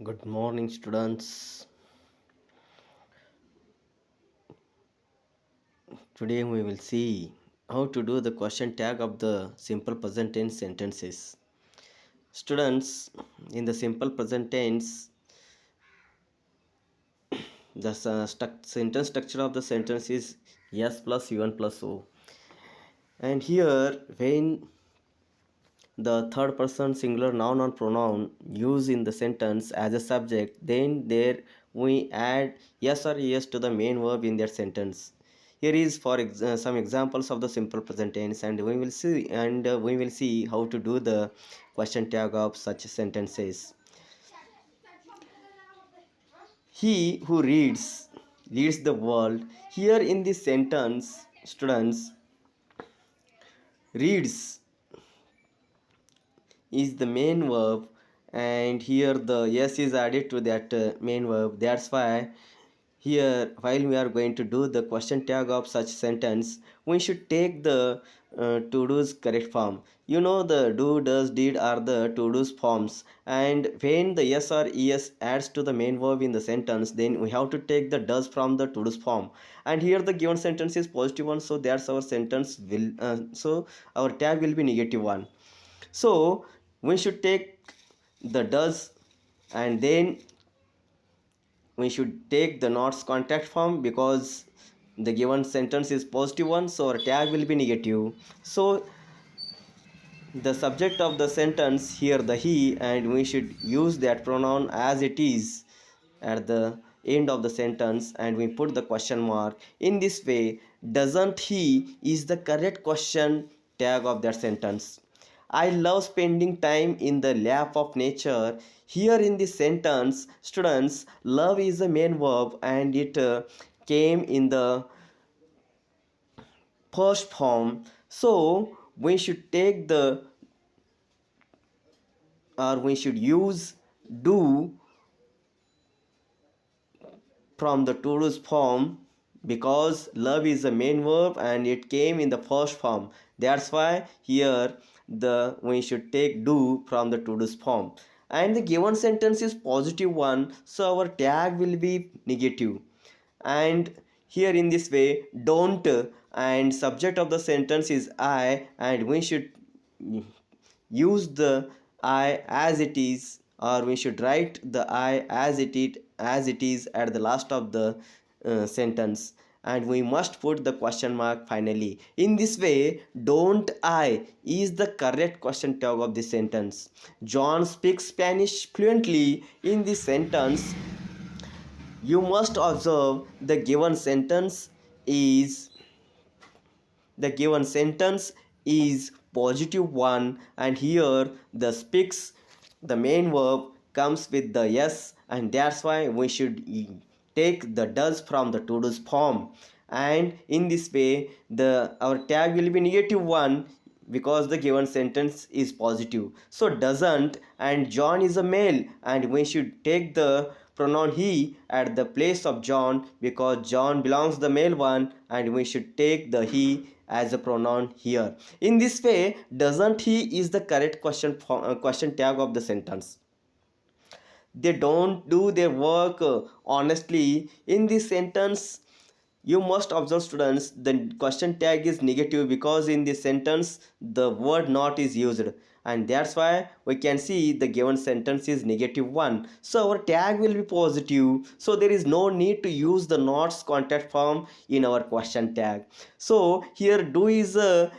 Good morning, students. Today we will see how to do the question tag of the simple present tense sentences. Students, in the simple present tense, the sentence structure of the sentence is yes plus un plus o. And here, when the third person singular noun or pronoun used in the sentence as a subject, then there we add yes or yes to the main verb in that sentence. Here is for some examples of the simple present tense, and we will see how to do the question tag of such sentences. He who reads leads the world. Here in this sentence, students, reads is the main verb, and here the yes is added to that main verb. That's why here, while we are going to do the question tag of such sentence, we should take the to do's correct form. You know, the do, does, did are the to do's forms, and when the yes or es adds to the main verb in the sentence, then we have to take the does from the to do's form. And here the given sentence is positive one, so that's our sentence will so our tag will be negative one. So we should take the does, and then we should take the nots contact form because the given sentence is positive one, so our tag will be negative. So the subject of the sentence here the he, and we should use that pronoun as it is at the end of the sentence, and we put the question mark. In this way, doesn't he is the correct question tag of that sentence. I love spending time in the lap of nature. Here in this sentence, students, love is the main verb, and it came in the first form. So we should take the or we should use do from the to-do's form because love is the main verb and it came in the first form. That's why here the we should take do from the to-do's form. And the given sentence is positive one, so our tag will be negative. And here in this way, don't and subject of the sentence is I, and we should use the I as it is, or we should write the I as it is at the last of the sentence, and we must put the question mark finally. In this way, don't I is the correct question tag of this sentence. John speaks Spanish fluently. In this sentence, you must observe is the given sentence is positive one, and here the speaks the main verb comes with the yes, and that's why we should take the does from the to do's form. And in this way the our tag will be negative one because the given sentence is positive. So doesn't, and John is a male, and we should take the pronoun he at the place of John because John belongs the male one, and we should take the he as a pronoun here. In this way, doesn't he is the correct question tag of the sentence. They don't do their work honestly. In this sentence, you must observe, students, the question tag is negative because in this sentence the word not is used, and that's why we can see the given sentence is negative one, so our tag will be positive, so there is no need to use the nots contact form in our question tag. So here do is a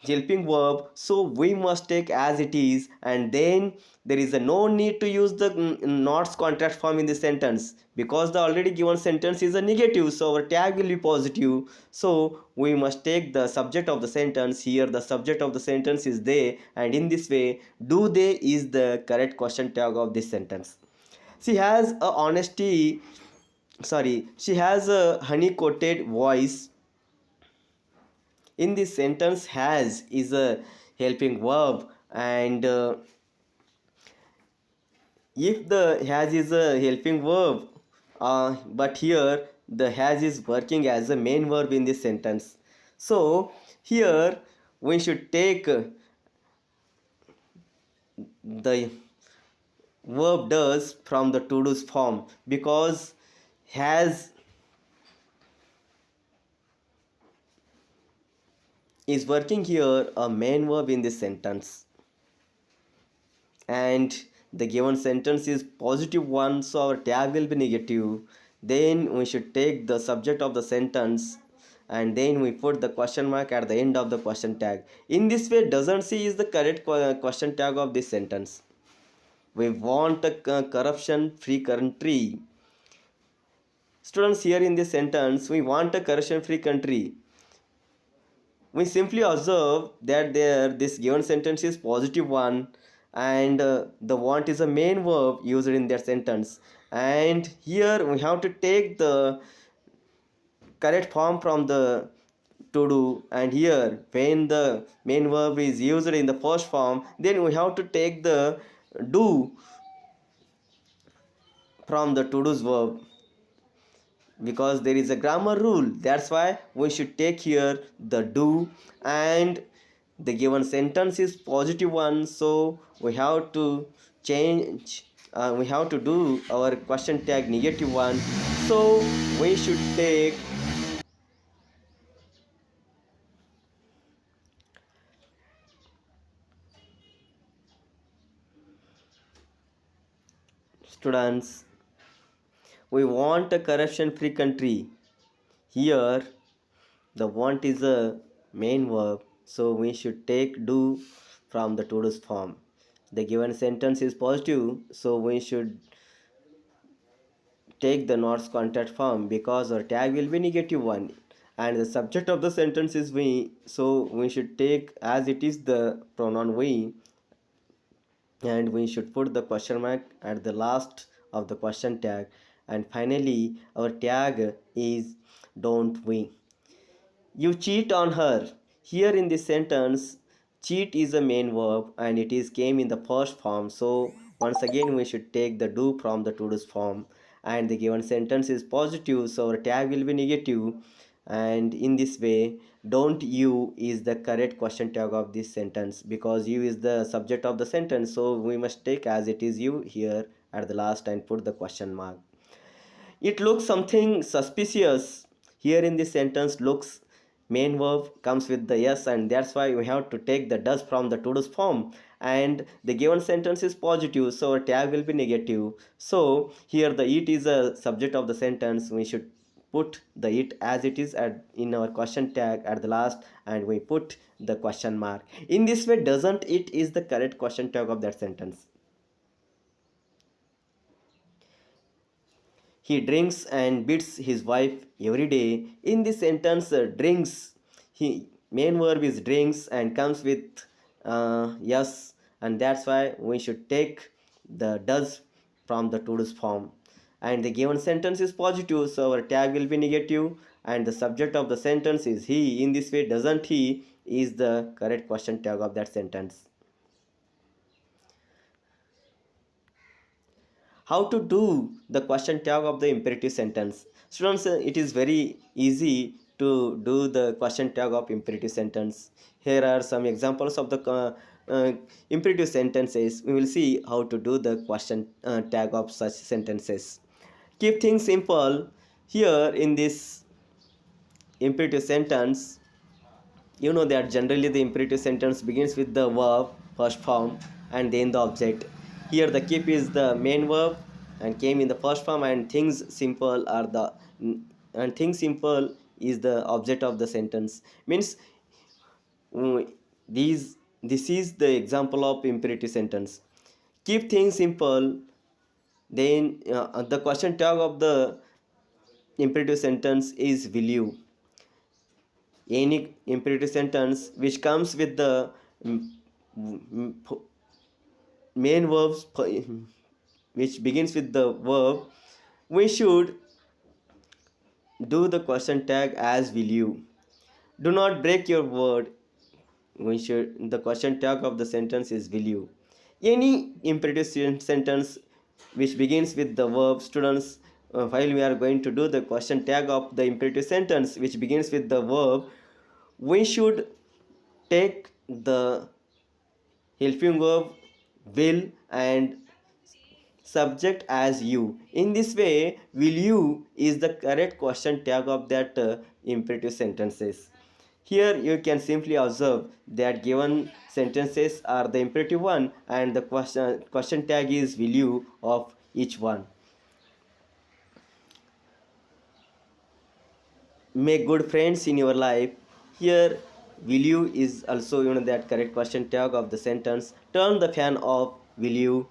helping verb, so we must take as it is, and then there is a no need to use the nots contact form in the sentence because the already given sentence is a negative, so our tag will be positive. So we must take the subject of the sentence. Here the subject of the sentence is they, and in this way do they is the correct question tag of this sentence. She has a honesty sorry she has a honey coated voice. In this sentence, has is a helping verb, and if the has is a helping verb, but here the has is working as a main verb in this sentence. So here we should take the verb does from the to do's form, because has is working here a main verb in this sentence, and the given sentence is positive one, so our tag will be negative. Then we should take the subject of the sentence, and then we put the question mark at the end of the question tag. In this way, doesn't see is the correct question tag of this sentence. We want a corruption free country. Students, here in this sentence, we want a corruption free country. We simply observe that there this given sentence is positive one, and the want is a main verb used in that sentence, and here we have to take the correct form from the to do, and here when the main verb is used in the first form, then we have to take the do from the to do's verb, because there is a grammar rule. That's why we should take here the do, and the given sentence is positive one, so we have to change, we have to do our question tag negative one, so we should take, students, we want a corruption free country. Here the want is a main verb, so we should take do from the to do's form. The given sentence is positive, so we should take the not contact form, because our tag will be negative one, and the subject of the sentence is we, so we should take as it is the pronoun we, and we should put the question mark at the last of the question tag, and finally our tag is don't we. You cheat on her. Here in this sentence, cheat is a main verb and it is came in the first form. So once again we should take the do from the to do's form, and the given sentence is positive, so our tag will be negative. And in this way, don't you is the correct question tag of this sentence, because you is the subject of the sentence, so we must take as it is you here at the last and put the question mark. It looks something suspicious. Here in this sentence, looks main verb comes with the yes, and that's why we have to take the does from the to do's form. And the given sentence is positive, so our tag will be negative. So here the it is a subject of the sentence. We should put the it as it is at in our question tag at the last, and we put the question mark. In this way, doesn't it is the correct question tag of that sentence. He drinks and beats his wife every day. In this sentence, drinks, he main verb is drinks and comes with yes, and that's why we should take the does from the to do's form. And the given sentence is positive, so our tag will be negative, and the subject of the sentence is he. In this way, doesn't he is the correct question tag of that sentence. How to do the question tag of the imperative sentence? Students, it is very easy to do the question tag of imperative sentence. Here are some examples of the imperative sentences. We will see how to do the question tag of such sentences. Keep things simple. Here in this imperative sentence, you know that generally the imperative sentence begins with the verb first form and then the object. Here the keep is the main verb and came in the first form, and things simple are the, and things simple is the object of the sentence. Means these this is the example of imperative sentence. Keep things simple. Then the question tag of the imperative sentence is will you. Any imperative sentence which comes with the mm, main verbs which begins with the verb, we should do the question tag as will you. Do not break your word. We should, the question tag of the sentence is will you. Any imperative sentence which begins with the verb, students, while we are going to do the question tag of the imperative sentence which begins with the verb, we should take the helping verb will and subject as you. In this way, will you is the correct question tag of that imperative sentences. Here you can simply observe that given sentences are the imperative one and the question tag is will you of each one. Make good friends in your life. Here will you is also that correct question tag of the sentence. Turn the fan off, will you?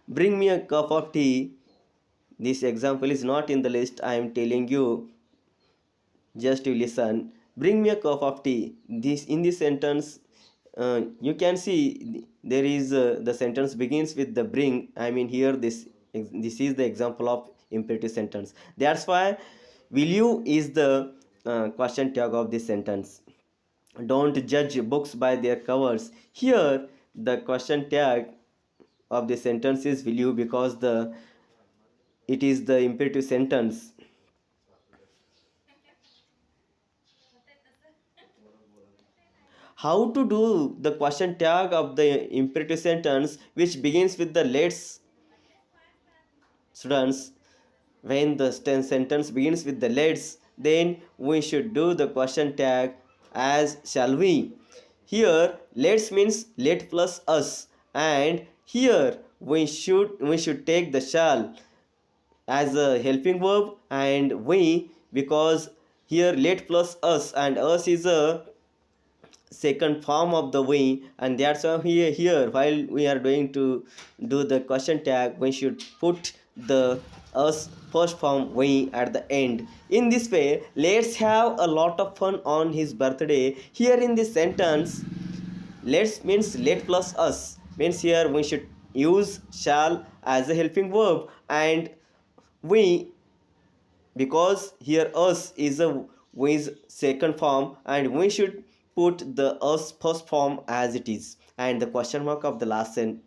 Bring me a cup of tea. This example is not in the list, I am telling you, just you listen. Bring me a cup of tea. This in this sentence, you can see there is the sentence begins with the bring. I mean here this is the example of imperative sentence. That's why will you is the question tag of this sentence. Don't judge books by their covers. Here the question tag of the sentence is will you because the it is the imperative sentence. How to do the question tag of the imperative sentence which begins with the let's? Students, when the sentence begins with the let's, then we should do the question tag as shall we. Here let's means let plus us, and here we should take the shall as a helping verb, and we because here let plus us and us is a second form of the we, and that's why here while we are going to do the question tag we should put the us first form we at the end. In this way, let's have a lot of fun on his birthday. Here in this sentence, let's means let plus us means here we should use shall as a helping verb, and we because here us is a with second form, and we should put the us first form as it is and the question mark of the last sentence.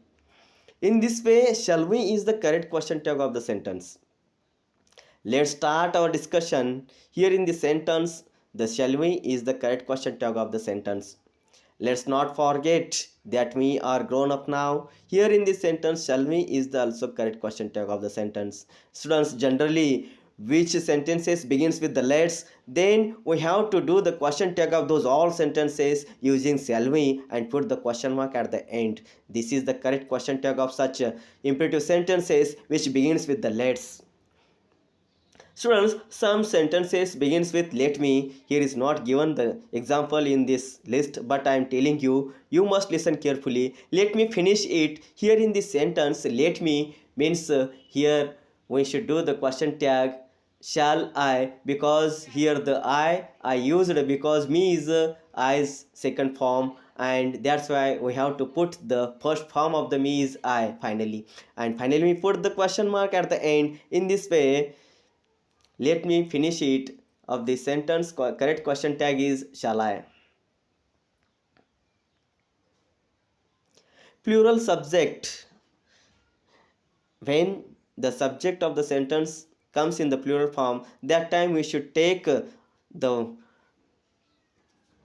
In this way, shall we is the correct question tag of the sentence. Let's start our discussion. Here in the sentence, the shall we is the correct question tag of the sentence. Let's not forget that we are grown up now. Here in this sentence, shall we is the also correct question tag of the sentence. Students, generally, which sentences begins with the let's, then we have to do the question tag of those all sentences using shall we and put the question mark at the end. This is the correct question tag of such imperative sentences which begins with the let's. Students, some sentences begins with let me. Here is not given the example in this list, but I am telling you, you must listen carefully. Let me finish it. Here in this sentence, let me means here we should do the question tag shall I, because here the I used because me is I's second form, and that's why we have to put the first form of the me is I finally, and finally we put the question mark at the end. In this way, let me finish it of the sentence. Correct question tag is shall I. Plural subject. When the subject of the sentence comes in the plural form, that time the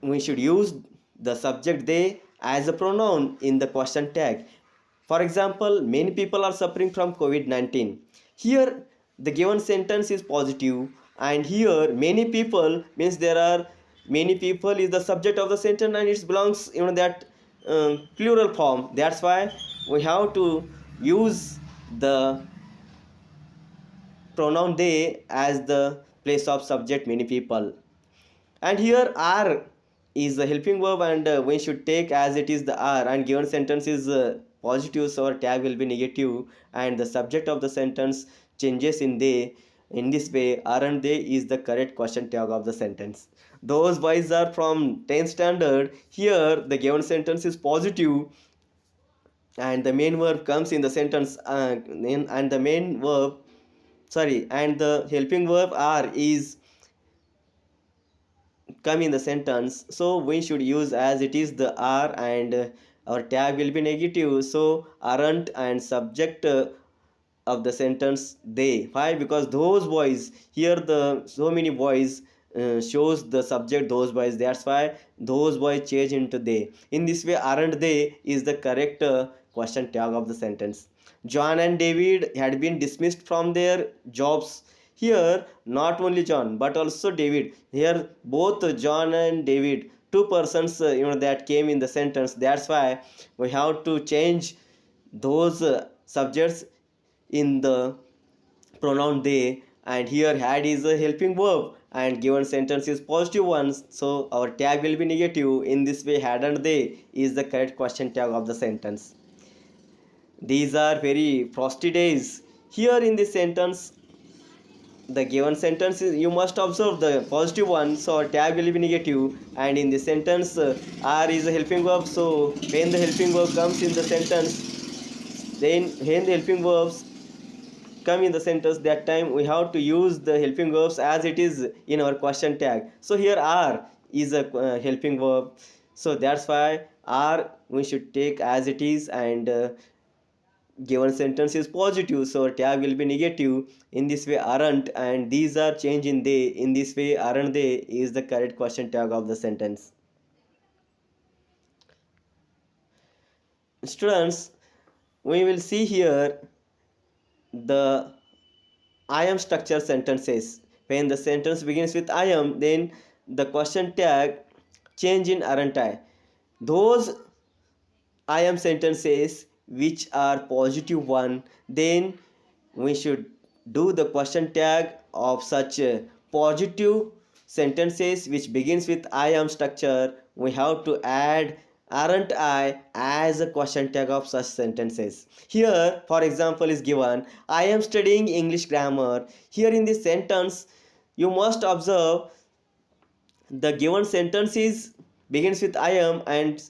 we should use the subject they as a pronoun in the question tag. For example, many people are suffering from COVID-19. Here, the given sentence is positive, and here many people means there are many people is the subject of the sentence and it belongs that plural form. That's why we have to use the pronoun they as the place of subject many people. And here are is the helping verb, and we should take as it is the are, and given sentence is positive, so our tag will be negative, and the subject of the sentence changes in they. In this way, aren't they is the correct question tag of the sentence. Those boys are from 10th standard. Here the given sentence is positive, and the main verb comes in the sentence, and the main verb, sorry, and the helping verb are is come in the sentence, so we should use as it is the are, and our tag will be negative, so aren't and subject of the sentence they. Why? Because those boys, here the so many boys shows the subject those boys, that's why those boys change into they. In this way, aren't they is the correct question tag of the sentence. John and David had been dismissed from their jobs. Here, not only John but also David. Here, both John and David, two persons, that came in the sentence. That's why we have to change those subjects in the pronoun they, and here had is a helping verb and given sentence is positive one, so our tag will be negative. In this way, had and they is the correct question tag of the sentence. These are very frosty days. Here in this sentence, the given sentence is, you must observe the positive one, so our tag will be negative. And in the sentence, are is a helping verb, so when the helping verb comes in the sentence, then when the helping verbs come in the sentence, that time we have to use the helping verbs as it is in our question tag. So here are is a helping verb, so that's why are we should take as it is, and given sentence is positive, so tag will be negative. In this way, aren't and these are changed in they. In this way, aren't they is the correct question tag of the sentence. Students, we will see here the I am structure sentences. When the sentence begins with I am, then the question tag change in aren't I. Those I am sentences which are positive one, then we should do the question tag of such positive sentences which begins with I am structure. We have to add aren't I as a question tag of such sentences. Here, for example, is given I am studying English grammar. Here in this sentence, you must observe the given sentence is begins with I am, and